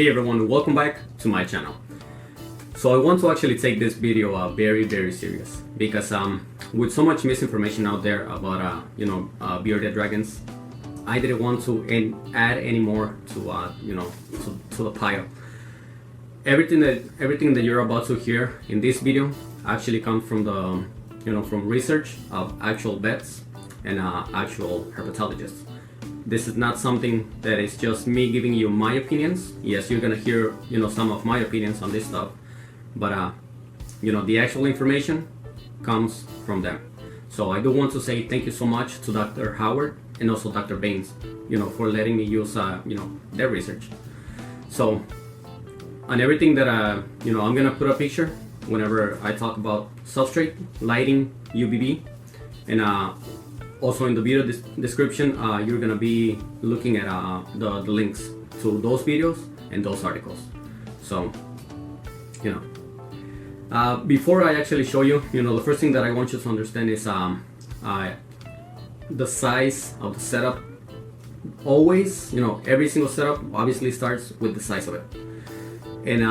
Hey everyone, welcome back to my channel. So I want to actually take this video very serious because with so much misinformation out there about Beardie Dragons, I didn't want to add any more to to the pile. Everything that you're about to hear in this video actually comes from the from research of actual vets and actual herpetologists. This is not something that is just me giving you my opinions. Yes, you're gonna hear some of my opinions on this stuff, but the actual information comes from them. So I do want to say thank you so much to Dr. Howard and also Dr. Baines, for letting me use their research. So on everything that I'm gonna put a picture whenever I talk about substrate, lighting, UVB, and also in the video description you're gonna be looking at the links to those videos and those articles. So before I actually show you, the first thing that I want you to understand is the size of the setup. Always, every single setup obviously starts with the size of it. And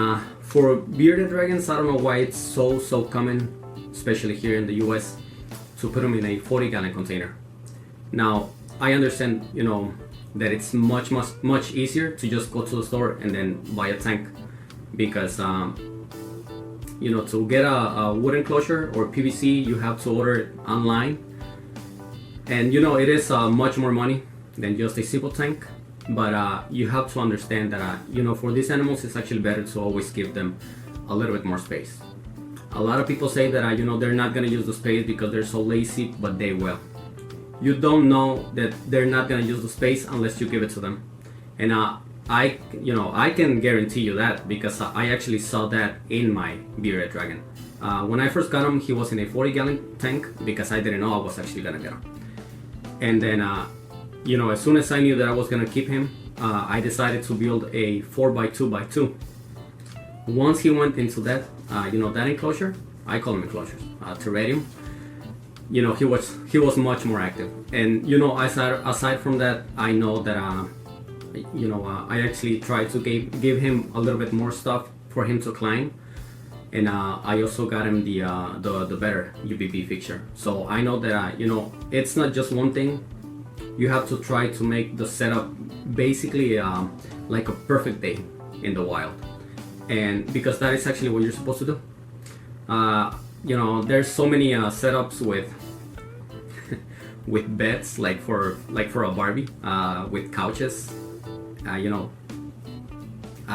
for Beardie Dragons, I don't know why it's so common, especially here in the US, to put them in a 40-gallon container. Now, I understand, that it's much easier to just go to the store and then buy a tank, because to get a wood enclosure or PVC, you have to order it online, and it is much more money than just a simple tank. But you have to understand that for these animals, it's actually better to always give them a little bit more space. A lot of people say that they're not gonna use the space because they're so lazy, but they will. You don't know that they're not gonna use the space unless you give it to them. And I can guarantee you that, because I actually saw that in my Beardie Dragon. When I first got him, he was in a 40-gallon tank because I didn't know I was actually gonna get him. And then as soon as I knew that I was gonna keep him, I decided to build a 4x2x2. Once he went into that, that enclosure, I call them enclosures, terrarium. He was much more active. And aside from that, I know that I actually tried to give him a little bit more stuff for him to climb, and I also got him the better UVB fixture. So I know that it's not just one thing. You have to try to make the setup basically like a perfect day in the wild, and because that is actually what you're supposed to do. There's so many setups with beds, like for a Barbie, with couches. I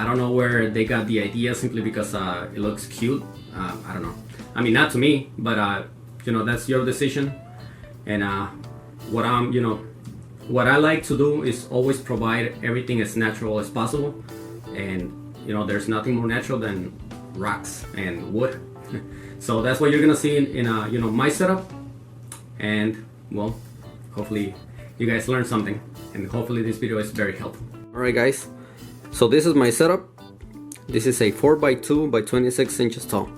don't know where they got the idea, simply because it looks cute. I don't know. I mean, not to me, but that's your decision. And what I like to do is always provide everything as natural as possible. And there's nothing more natural than rocks and wood. So that's what you're gonna see in my setup. And well, hopefully you guys learned something, and hopefully this video is very helpful. Alright guys, so this is my setup. This is a 4x2 by 26 inches tall.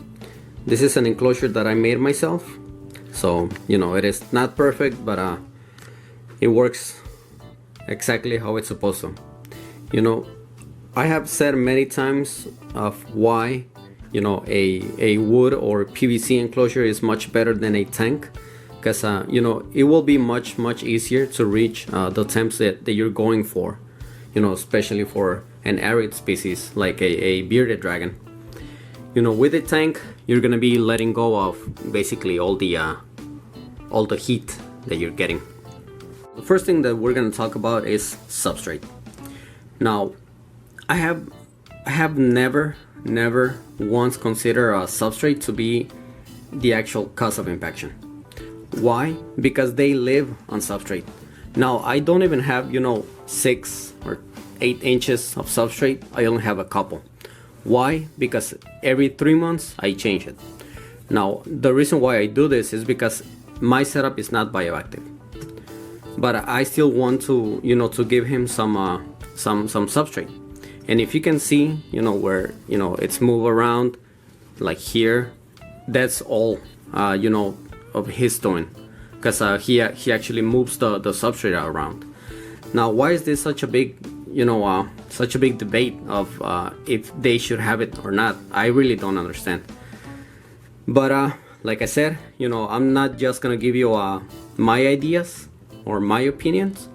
This is an enclosure that I made myself. So it is not perfect, but it works exactly how it's supposed to. I have said many times of why a wood or PVC enclosure is much better than a tank, because it will be much easier to reach the temps that you're going for, especially for an arid species like a Beardie Dragon. With a tank, you're gonna be letting go of basically all the heat that you're getting. The first thing that we're gonna talk about is substrate. Now, I have never once considered a substrate to be the actual cause of impaction. Why? Because they live on substrate. Now, I don't even have 6 or 8 inches of substrate. I only have a couple. Why? Because every 3 months I change it. Now, the reason why I do this is because my setup is not bioactive, but I still want to to give him some substrate. And if you can see where it's move around, like here, that's all of his doing, because he actually moves the substrate around. Now, why is this such a big such a big debate of if they should have it or not. I really don't understand. But like I said, I'm not just gonna give you my ideas or my opinions.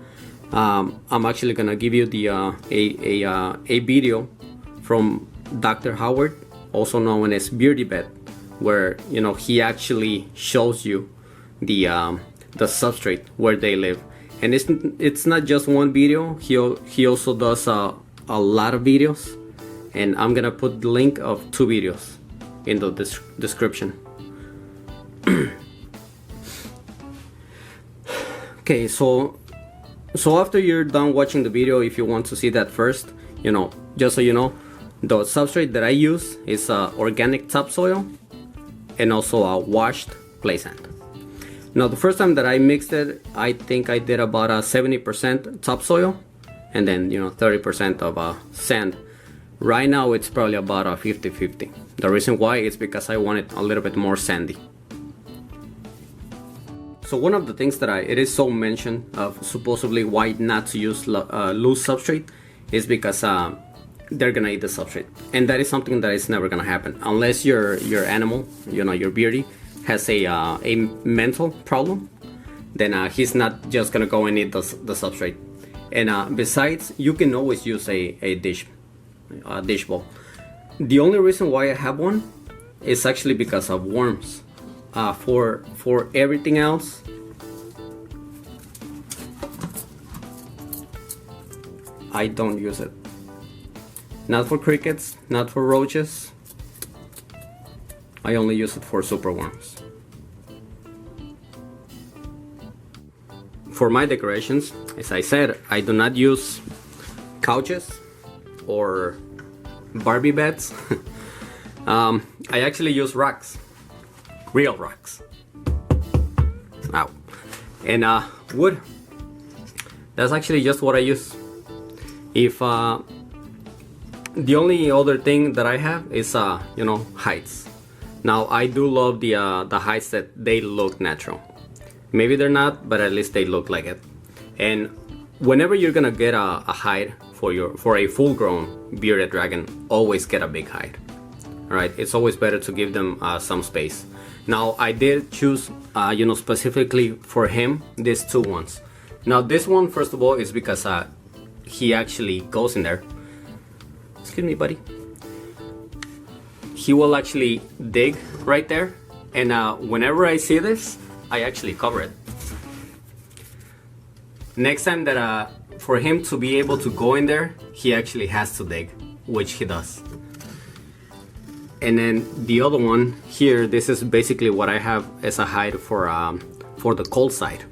I'm actually gonna give you the a video from Dr. Howard, also known as Beardie Vet, where he actually shows you the substrate where they live. And it's not just one video. He also does a lot of videos, and I'm gonna put the link of 2 videos in the description. Okay, so after you're done watching the video, if you want to see that first, just so you know, the substrate that I use is organic topsoil and also a washed clay sand. Now, the first time that I mixed it, I think I did about 70% topsoil and then 30% of sand. Right now it's probably about 50-50. The reason why is because I want it a little bit more sandy. So one of the things that it is so mentioned of supposedly why not to use loose substrate is because they're gonna eat the substrate, and that is something that is never gonna happen unless your animal, your beardie, has a mental problem. Then he's not just gonna go and eat the substrate. And besides, you can always use a dish bowl. The only reason why I have one is actually because of worms. For everything else, I don't use it. Not for crickets, not for roaches. I only use it for superworms. For my decorations, as I said, I do not use couches or Barbie beds. I actually use rocks, real rocks. Ow. And wood. That's actually just what I use. If the only other thing that I have is heights. Now I do love the heights that they look natural. Maybe they're not, but at least they look like it. And whenever you're gonna get a hide for a full-grown bearded dragon, always get a big hide. All right, it's always better to give them some space. Now I did choose, specifically for him, these 2 ones. Now this one, first of all, is because he actually goes in there. Excuse me, buddy. He will actually dig right there, and whenever I see this, I actually cover it. Next time that for him to be able to go in there, he actually has to dig, which he does. And then the other one here, this is basically what I have as a hide for the cold side.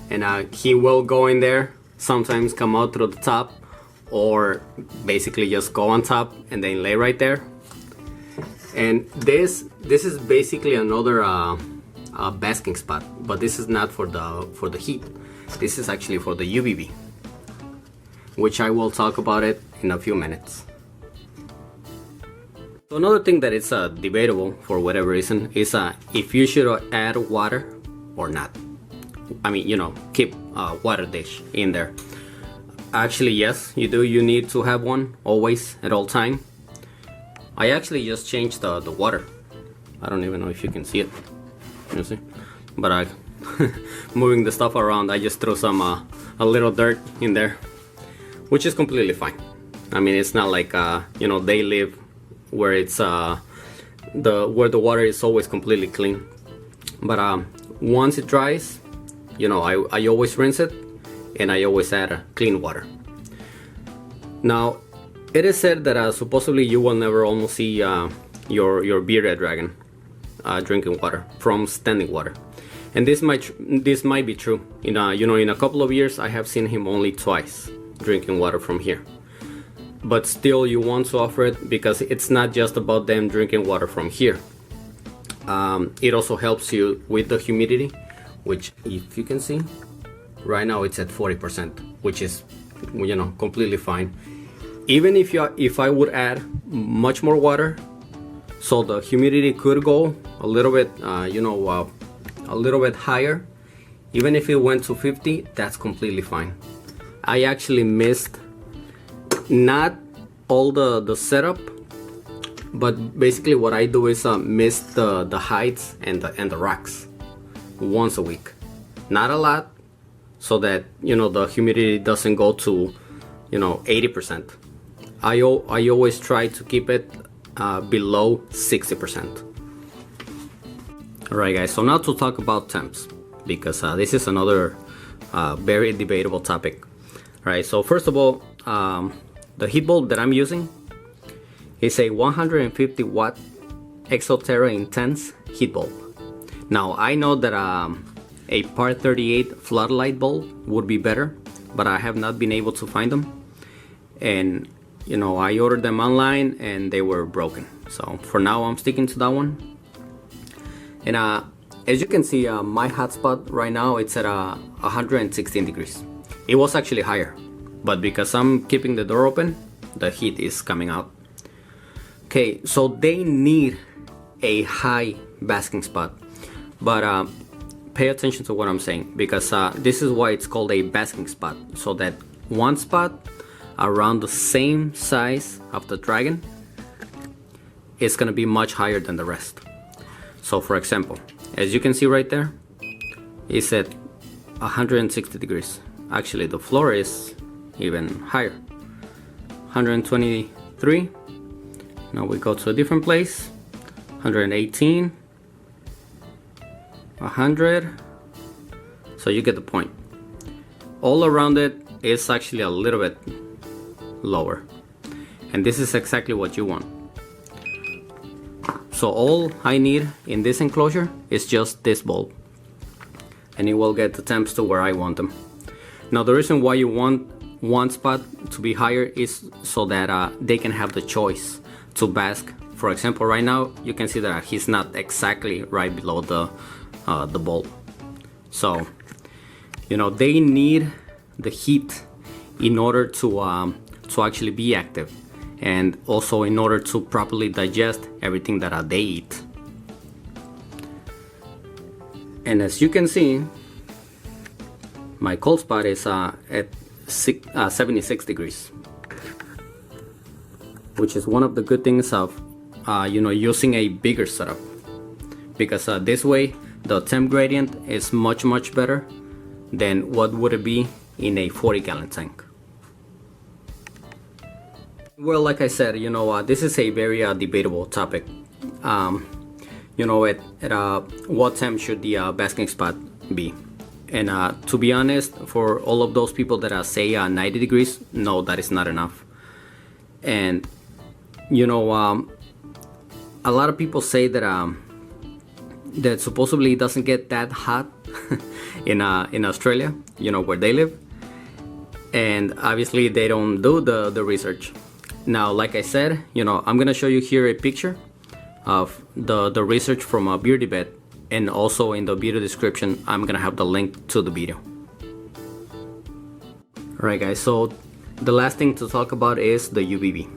And he will go in there, sometimes come out through the top, or basically just go on top and then lay right there. And this is basically another basking spot, but this is not for the heat. This is actually for the UVB, which I will talk about it in a few minutes. So another thing that is debatable for whatever reason is if you should add water or not. I mean, keep a water dish in there. Actually, yes, you do. You need to have one always at all time. I actually just changed the water. I don't even know if you can see it. You see? But I moving the stuff around, I just threw some a little dirt in there, which is completely fine. I mean, it's not like they live where it's where the water is always completely clean. But once it dries, I always rinse it, and I always add clean water. Now, it is said that supposedly you will never almost see your bearded dragon drinking water from standing water, and this might be true. In a couple of years, I have seen him only twice drinking water from here. But still, you want to offer it because it's not just about them drinking water from here. It also helps you with the humidity, which, if you can see, right now it's at 40%, which is completely fine. Even if I would add much more water, so the humidity could go a little bit a little bit higher, even if it went to 50, that's completely fine. I actually missed not all the setup, but basically what I do is mist the hides and the racks once a week. Not a lot, so that the humidity doesn't go to 80%. I always try to keep it below 60%. Alright guys, so now to talk about temps, because this is another very debatable topic. Alright, so first of all, the heat bulb that I'm using is a 150 watt Exoterra Intense heat bulb. Now I know that a Part 38 floodlight bulb would be better, but I have not been able to find them. And I ordered them online and they were broken. So for now I'm sticking to that one. And as you can see, my hotspot right now, it's at 116 degrees. It was actually higher, but because I'm keeping the door open, the heat is coming out. Okay, so they need a high basking spot, but pay attention to what I'm saying, because this is why it's called a basking spot, so that one spot around the same size of the dragon is gonna be much higher than the rest. So for example, as you can see right there, it's at 160 degrees. Actually, the floor is even higher, 123. Now we go to a different place, 118, 100. So you get the point. All around it is actually a little bit lower, and this is exactly what you want. So all I need in this enclosure is just this bulb, and it will get the temps to where I want them. Now the reason why you want one spot to be higher is so that they can have the choice to bask. For example, right now you can see that he's not exactly right below the bulb. So they need the heat in order to actually be active, and also in order to properly digest everything that they eat. And as you can see, my cold spot is at 76 degrees, which is one of the good things of using a bigger setup, because this way the temp gradient is much better than what would it be in a 40-gallon tank. Well, like I said, this is a very debatable topic. At what temp should the basking spot be? And to be honest, for all of those people that say 90 degrees, no, that is not enough. And a lot of people say that that supposedly it doesn't get that hot in Australia, where they live, and obviously they don't do the research. Now, like I said, I'm gonna show you here a picture of the research from Beardie Vet, and also in the video description I'm gonna have the link to the video. Alright guys, so the last thing to talk about is the UVB.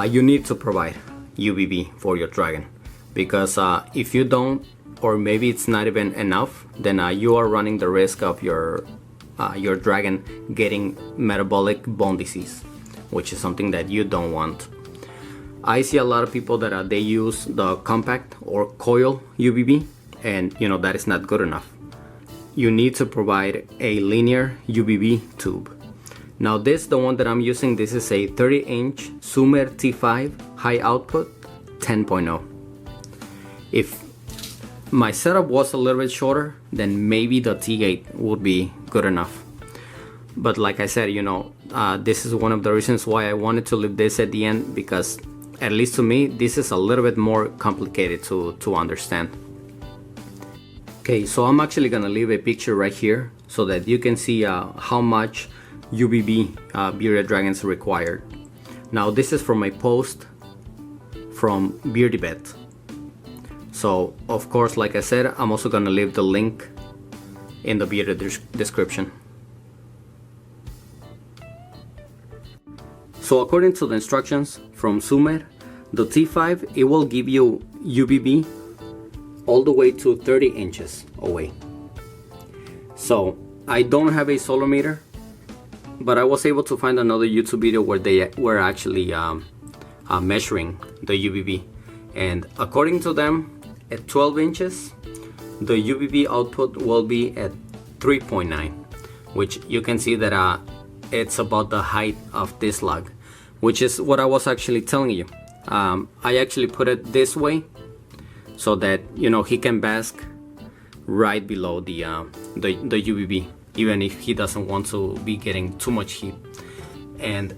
You need to provide UVB for your dragon, because if you don't, or maybe it's not even enough, then you are running the risk of your dragon getting metabolic bone disease, which is something that you don't want. I see a lot of people that they use the compact or coil UVB, and that is not good enough. You need to provide a linear UVB tube. Now the one that I'm using, this is a 30-inch Sumer T5 high output 10.0. If my setup was a little bit shorter, then maybe the T8 would be good enough. But like I said, this is one of the reasons why I wanted to leave this at the end, because at least to me, this is a little bit more complicated to understand. Okay, so I'm actually gonna leave a picture right here so that you can see how much UVB Beardie Dragons required. Now this is from a post from Beardie Vet. So of course, like I said, I'm also gonna leave the link in the video description. So according to the instructions from Sumer, the T5, it will give you UVB all the way to 30 inches away. So I don't have a solar meter, but I was able to find another YouTube video where they were actually measuring the UVB, and according to them, at 12 inches the UVB output will be at 3.9, which you can see that it's about the height of this log, which is what I was actually telling you. I actually put it this way so that, you know, he can bask right below the UVB, even if he doesn't want to be getting too much heat. And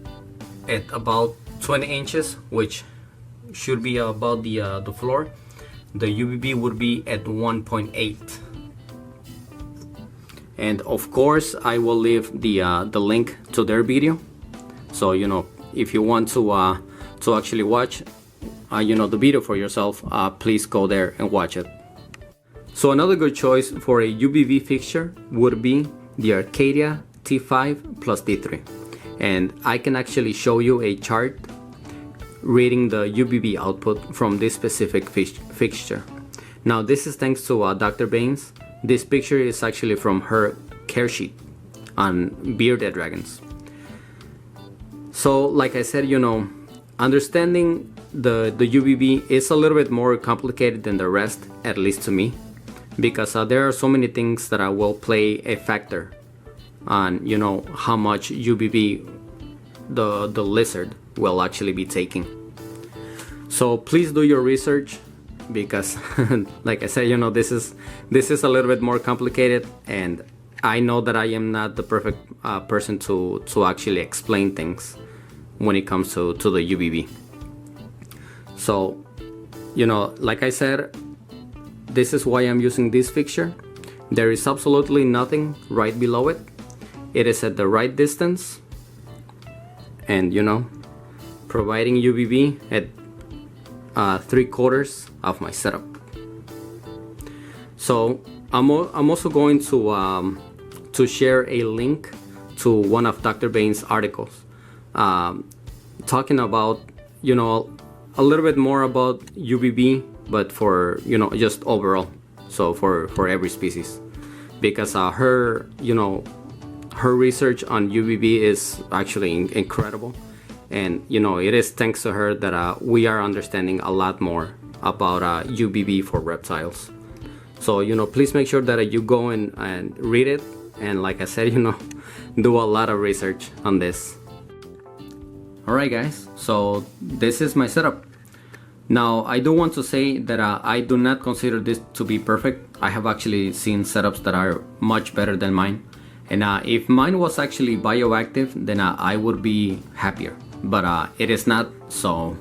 at about 20 inches, which should be about the floor, the UVB would be at 1.8. And of course I will leave the link to their video, so you know, if you want to actually watch you know, the video for yourself, please go there and watch it. So another good choice for a UVB fixture would be the Arcadia T5 plus T3, and I can actually show you a chart reading the UVB output from this specific fixture. Now this is thanks to Dr. Baines. This picture is actually from her care sheet on Beardie Dragons. So like I said, you know, understanding the UVB is a little bit more complicated than the rest, at least to me, because there are so many things that will play a factor on, you know, how much UVB the lizard will actually be taking. So please do your research, because like I said, you know, this is a little bit more complicated, and I know that I am not the perfect person to actually explain things when it comes to the UVB. So, you know, like I said, this is why I'm using this fixture. There is absolutely nothing right below it. It is at the right distance, and you know, providing UVB at 3/4 of my setup. So I'm also going to share a link to one of Dr. Baines' articles, talking about, you know, a little bit more about UVB, but for, you know, just overall, so for every species, because her, you know, her research on UVB is actually incredible. And you know, it is thanks to her that we are understanding a lot more about UVB for reptiles. So you know, please make sure that you go and read it, and like I said, you know, do a lot of research on this. Alright guys, so this is my setup. Now I do want to say that I do not consider this to be perfect. I have actually seen setups that are much better than mine, and if mine was actually bioactive, then I would be happier. But it is not, so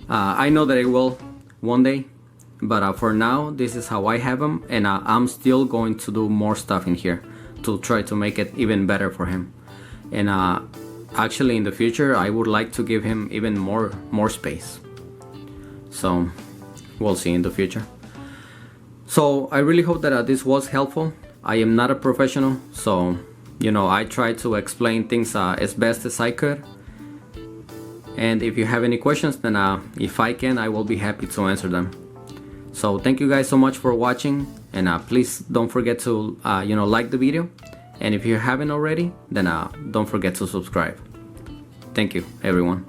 I know that it will one day, but for now this is how I have him, and I'm still going to do more stuff in here to try to make it even better for him. And actually in the future I would like to give him even more space, so we'll see in the future. So I really hope that this was helpful. I am not a professional, so you know, I try to explain things as best as I could. And if you have any questions, then if I can, I will be happy to answer them. So thank you guys so much for watching, and please don't forget to you know, like the video, and if you haven't already, then don't forget to subscribe. Thank you everyone.